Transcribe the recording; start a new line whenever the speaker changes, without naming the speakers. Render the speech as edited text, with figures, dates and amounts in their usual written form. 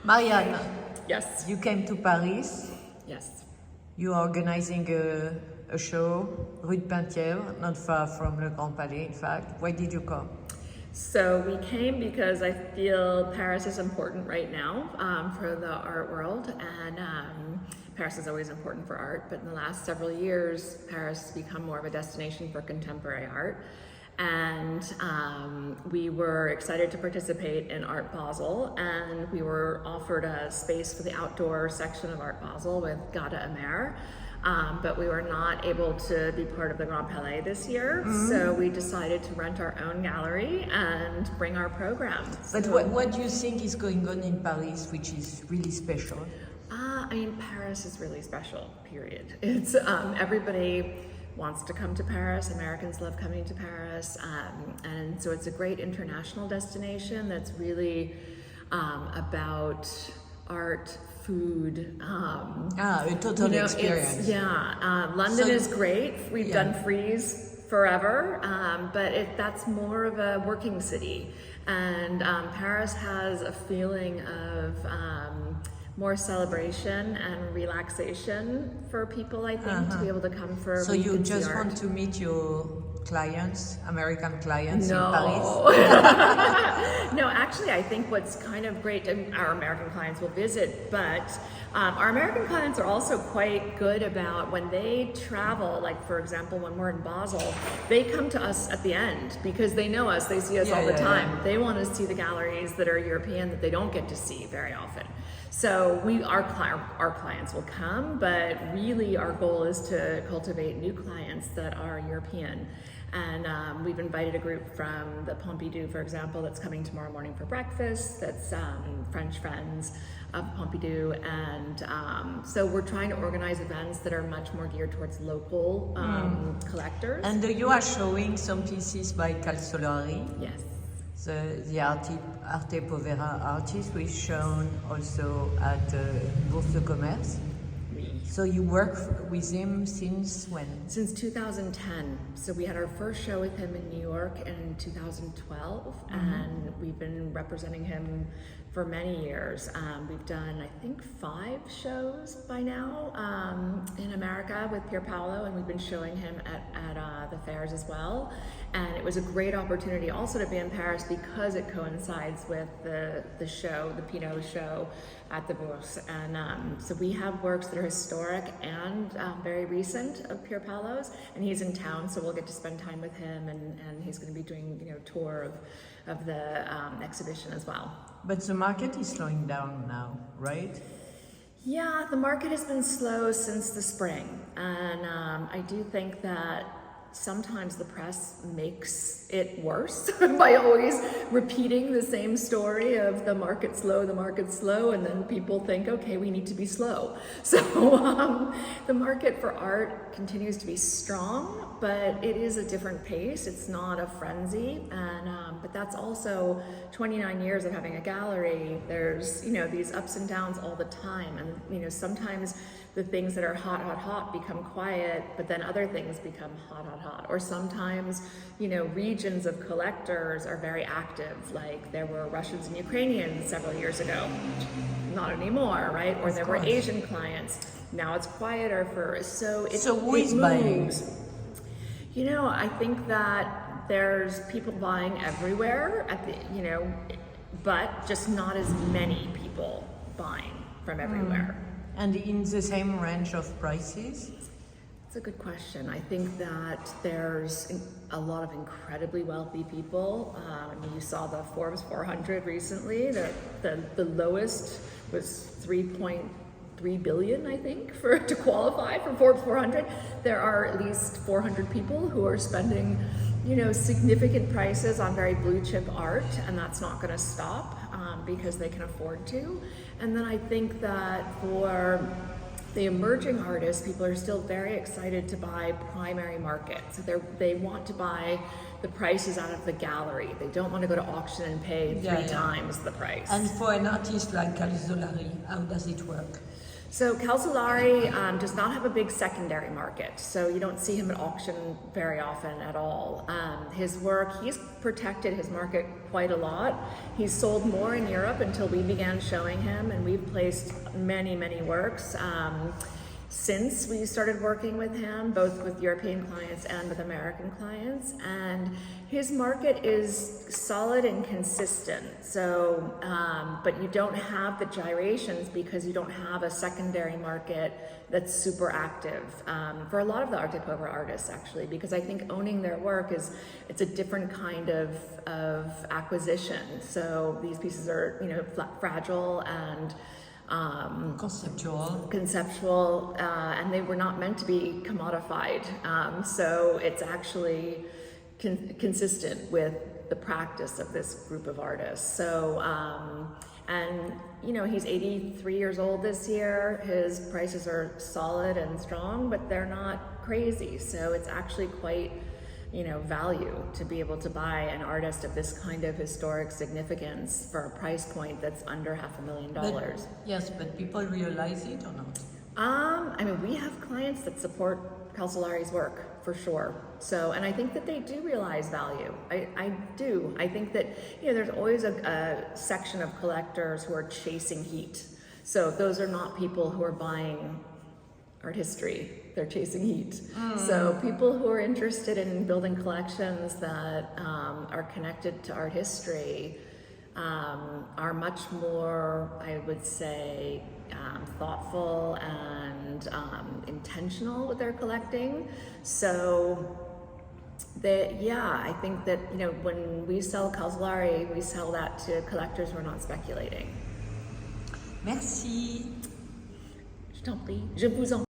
Marianne,
Yes.
you came to Paris.
Yes.
You are organizing a show, Rue de Penthièvre, not far from Le Grand Palais, in fact. Why did you come?
So we came because I feel Paris is important right now for the art world, and Paris is always important for art, but in the last several years, Paris has become more of a destination for contemporary art. And we were excited to participate in Art Basel, and we were offered a space for the outdoor section of Art Basel with Gada Amer. But we were not able to be part of the Grand Palais this year, so we decided to rent our own gallery and bring our program.
But what do you think is going on in Paris, which is really special?
I mean, Paris is really special, period. It's everybody wants to come to Paris. Americans love coming to Paris, and so it's a great international destination that's really about art, food.
A total experience.
London is great. We've done Frieze forever, but that's more of a working city. And Paris has a feeling of more celebration and relaxation for people, I think, to be able to come for.
So you just want to meet your clients, American clients
No.
in Paris?
No, actually, I think what's kind of great, and our American clients will visit, but our American clients are also quite good about when they travel, like for example, when we're in Basel, they come to us at the end because they know us, they see us all the time. They want to see the galleries that are European that they don't get to see very often. So our clients will come, but really our goal is to cultivate new clients that are European. And we've invited a group from the Pompidou, for example, that's coming tomorrow morning for breakfast. That's French friends of Pompidou. And so we're trying to organize events that are much more geared towards local collectors.
And you are showing some pieces by Calzolari.
Yes.
The Arte Povera artist was shown also at Bourse de Commerce. So you work with him since when?
Since 2010. So we had our first show with him in New York in 2012, and we've been representing him for many years. We've done, I think, 5 shows by now in America with Pier Paolo, and we've been showing him at the fairs as well. And it was a great opportunity also to be in Paris because it coincides with the show, the Pinot show at the Bourse. And so we have works that are historic and very recent of Pier Paolo's, and he's in town, so we'll get to spend time with him, and he's going to be doing a tour of the exhibition as well.
But the market is slowing down now, right?
Yeah, the market has been slow since the spring, and I do think that sometimes the press makes it worse by always repeating the same story of the market's slow, and then people think, okay, we need to be slow. So the market for art continues to be strong, but it is a different pace. It's not a frenzy, and but that's also 29 years of having a gallery. There's these ups and downs all the time, and sometimes the things that are hot become quiet, but then other things become hot. Or sometimes, regions of collectors are very active, like there were Russians and Ukrainians several years ago. Not anymore, right? Or there were Asian clients. Now it's quieter so
who is buying?
I think that there's people buying everywhere but just not as many people buying from everywhere.
And in the same range of prices?
That's a good question. I think that there's a lot of incredibly wealthy people. You saw the Forbes 400 recently. The lowest was 3.3 billion, I think, to qualify for Forbes 400. There are at least 400 people who are spending, significant prices on very blue chip art, and that's not going to stop because they can afford to. And then I think that for the emerging artists, people are still very excited to buy primary market. So they want to buy the prices out of the gallery. They don't want to go to auction and pay 3 times the price.
And for an artist like Calzolari, how does it work?
So Calzolari does not have a big secondary market, so you don't see him at auction very often at all. His work, he's protected his market quite a lot. He's sold more in Europe until we began showing him, and we've placed many, many works since we started working with him, both with European clients and with American clients. And his market is solid and consistent. So, but you don't have the gyrations because you don't have a secondary market that's super active for a lot of the Art Decouvre artists, actually, because I think owning their work it's a different kind of acquisition. So these pieces are, you know, fragile and conceptual, and they were not meant to be commodified. So it's actually consistent with the practice of this group of artists. So, and you know, he's 83 years old this year. His prices are solid and strong, but they're not crazy. So it's actually quite, you know, value to be able to buy an artist of this kind of historic significance for a price point that's under $500,000.
Yes, but people realize it or not?
I mean, we have clients that support Calzolari's work for sure. So, and I think that they do realize value. I do. I think that, you know, there's always a section of collectors who are chasing heat. So those are not people who are buying art history, they're chasing heat. So people who are interested in building collections that are connected to art history are much more, I would say, thoughtful and intentional with their collecting. So I think that, you know, when we sell Calzolari, we sell that to collectors who are not speculating.
Merci.
Je t'en prie. Je vous en